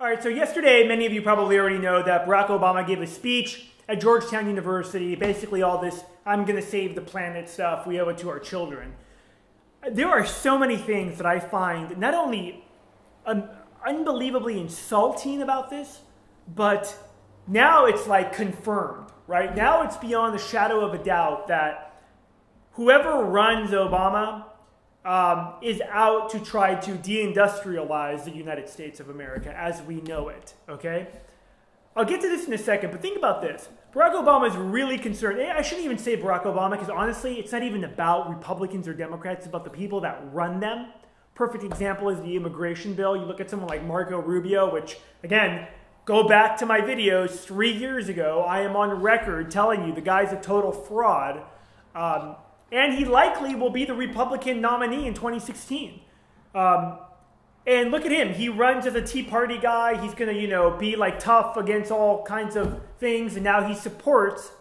All right, so yesterday, many of you probably already know that Barack Obama gave a speech at Georgetown University, basically all this, I'm going to save the planet stuff, we owe it to our children. There are so many things that I find not only unbelievably insulting about this, but now it's like confirmed, right? Now it's beyond the shadow of a doubt that whoever runs Obama is out to try to deindustrialize the United States of America as we know it, okay? I'll get to this in a second, but think about this. Barack Obama is really concerned. I shouldn't even say Barack Obama, because honestly, it's not even about Republicans or Democrats. It's about the people that run them. Perfect example is the immigration bill. You look at someone like Marco Rubio, which, again, go back to my videos 3 years ago. I am on record telling you the guy's a total fraud. And he likely will be the Republican nominee in 2016. And look at him. He runs as a Tea Party guy. He's going to, be like tough against all kinds of things. And now he supports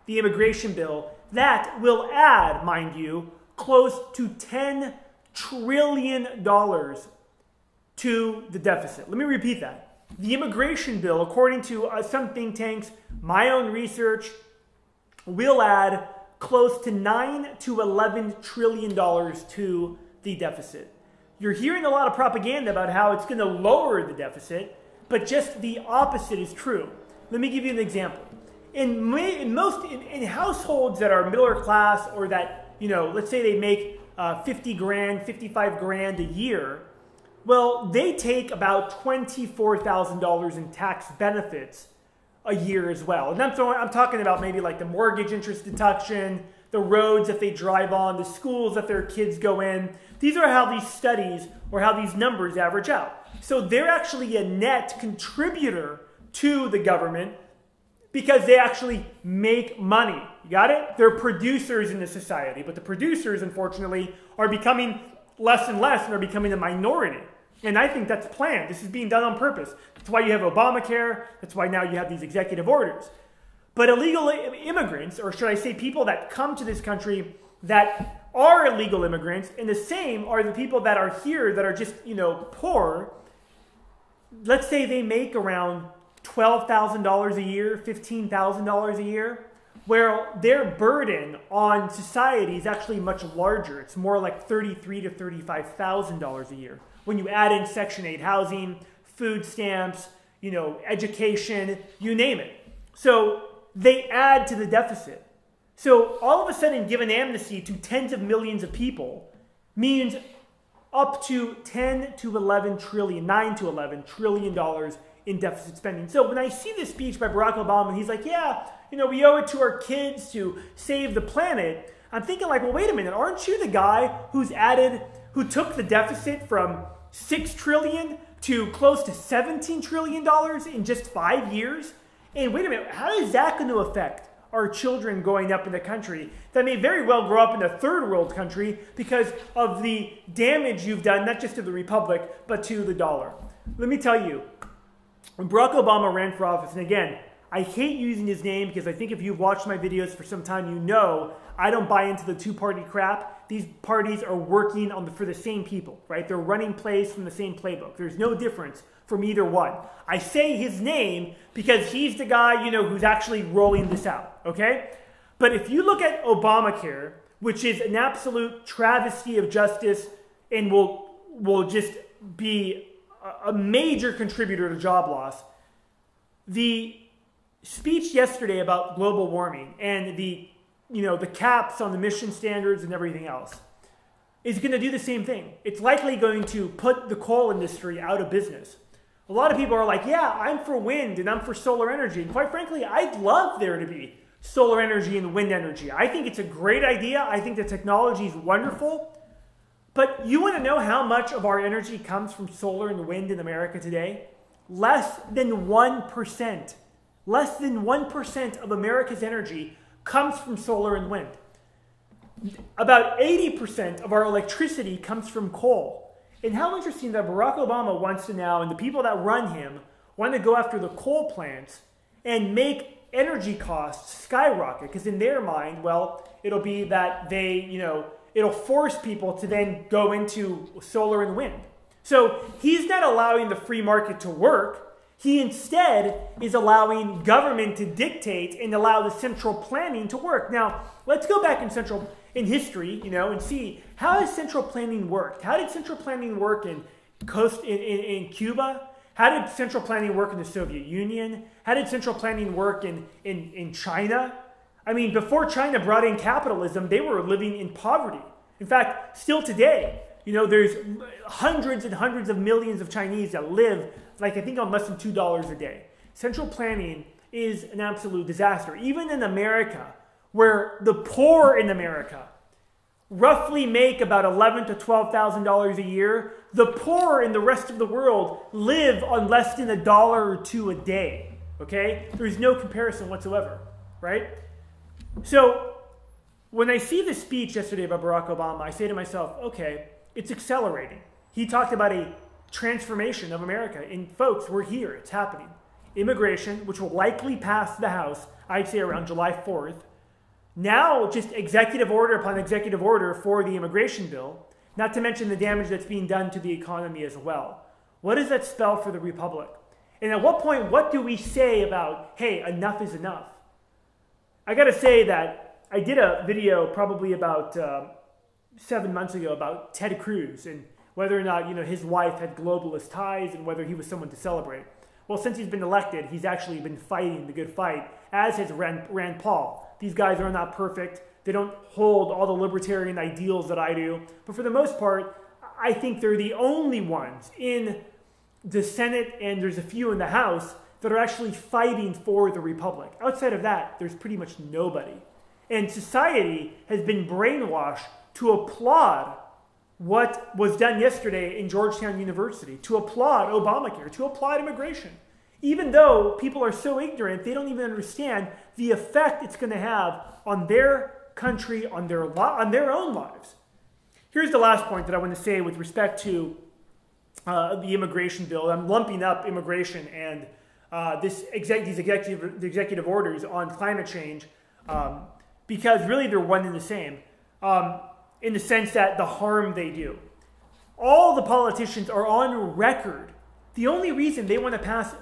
the immigration bill. That will add, mind you, close to $10 trillion to the deficit. Let me repeat that. The immigration bill, according to some think tanks, my own research, will add close to $9 to $11 trillion to the deficit. You're hearing a lot of propaganda about how it's going to lower the deficit, but just the opposite is true. Let me give you an example. In households that are middle class or that, let's say they make 50 grand, 55 grand a year, well, they take about $24,000 in tax benefits a year as well. And I'm talking about maybe like the mortgage interest deduction, the roads that they drive on, the schools that their kids go in. These are how these studies or how these numbers average out. So they're actually a net contributor to the government because they actually make money. You got it? They're producers in the society, but the producers, unfortunately, are becoming less and less and are becoming a minority. And I think that's planned. This is being done on purpose. That's why you have Obamacare. That's why now you have these executive orders. But illegal immigrants, or should I say people that come to this country that are illegal immigrants, and the same are the people that are here that are just, poor. Let's say they make around $12,000 a year, $15,000 a year, where their burden on society is actually much larger. It's more like $33,000 to $35,000 a year. When you add in Section 8 housing, food stamps, education, you name it. So they add to the deficit. So all of a sudden, give an amnesty to tens of millions of people means up to 10 to 11 trillion, 9 to 11 trillion dollars in deficit spending. So when I see this speech by Barack Obama, he's like, yeah, we owe it to our kids to save the planet. I'm thinking like, well, wait a minute, aren't you the guy who took the deficit from $6 trillion to close to $17 trillion in just 5 years? And wait a minute, how is that going to affect our children growing up in the country that may very well grow up in a third world country because of the damage you've done, not just to the republic, but to the dollar? Let me tell you, when Barack Obama ran for office, and again, I hate using his name because I think if you've watched my videos for some time, I don't buy into the two-party crap. These parties are working for the same people, right? They're running plays from the same playbook. There's no difference from either one. I say his name because he's the guy, who's actually rolling this out, okay? But if you look at Obamacare, which is an absolute travesty of justice and will just be a major contributor to job loss, the speech yesterday about global warming and the caps on the emission standards and everything else is going to do the same thing. It's likely going to put the coal industry out of business. A lot of people are like, yeah, I'm for wind and I'm for solar energy. And quite frankly, I'd love there to be solar energy and wind energy. I think it's a great idea. I think the technology is wonderful. But you want to know how much of our energy comes from solar and wind in America today? Less than 1%. Less than 1% of America's energy comes from solar and wind. About 80% of our electricity comes from coal. And how interesting that Barack Obama wants to now, and the people that run him, want to go after the coal plants and make energy costs skyrocket. Because in their mind, well, it'll be that it'll force people to then go into solar and wind. So he's not allowing the free market to work. He instead is allowing government to dictate and allow the central planning to work. Now, let's go back in history, and see how has central planning worked. How did central planning work in Cuba? How did central planning work in the Soviet Union? How did central planning work in China? I mean, before China brought in capitalism, they were living in poverty. In fact, still today, there's hundreds and hundreds of millions of Chinese that live, I think, on less than $2 a day. Central planning is an absolute disaster. Even in America, where the poor in America roughly make about $11,000 to $12,000 a year, the poor in the rest of the world live on less than $1 or $2 a day. Okay? There's no comparison whatsoever, right? So when I see the speech yesterday by Barack Obama, I say to myself, okay, it's accelerating. He talked about a transformation of America. And folks, we're here. It's happening. Immigration, which will likely pass the House, I'd say around July 4th. Now, just executive order upon executive order for the immigration bill, not to mention the damage that's being done to the economy as well. What does that spell for the Republic? And at what point, what do we say about, hey, enough is enough? I got to say that I did a video probably about 7 months ago about Ted Cruz and whether or not his wife had globalist ties and whether he was someone to celebrate. Well, since he's been elected, he's actually been fighting the good fight, as has Rand Paul. These guys are not perfect. They don't hold all the libertarian ideals that I do. But for the most part, I think they're the only ones in the Senate, and there's a few in the House, that are actually fighting for the Republic. Outside of that, there's pretty much nobody. And society has been brainwashed to applaud what was done yesterday in Georgetown University, to applaud Obamacare, to applaud immigration. Even though people are so ignorant, they don't even understand the effect it's going to have on their country, on their own lives. Here's the last point that I want to say with respect to the immigration bill. I'm lumping up immigration and these executive orders on climate change because really they're one and the same in the sense that the harm they do. All the politicians are on record. The only reason they want to pass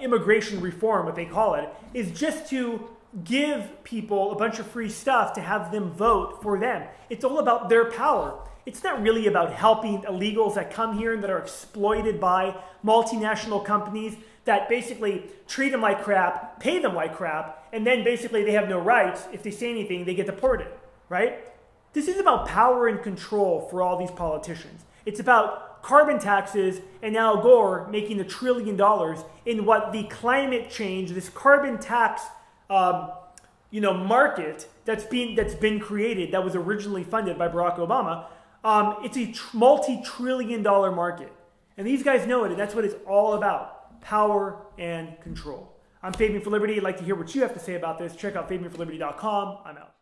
immigration reform, what they call it, is just to give people a bunch of free stuff to have them vote for them. It's all about their power. It's not really about helping illegals that come here and that are exploited by multinational companies that basically treat them like crap, pay them like crap, and then basically they have no rights. If they say anything, they get deported, right? This is about power and control for all these politicians. It's about carbon taxes and Al Gore making $1 trillion in what the climate change, this carbon tax market that's been created, that was originally funded by Barack Obama. It's a multi-trillion-dollar market. And these guys know it, and that's what it's all about, power and control. I'm Fabian for Liberty. I'd like to hear what you have to say about this. Check out FabianForLiberty.com. I'm out.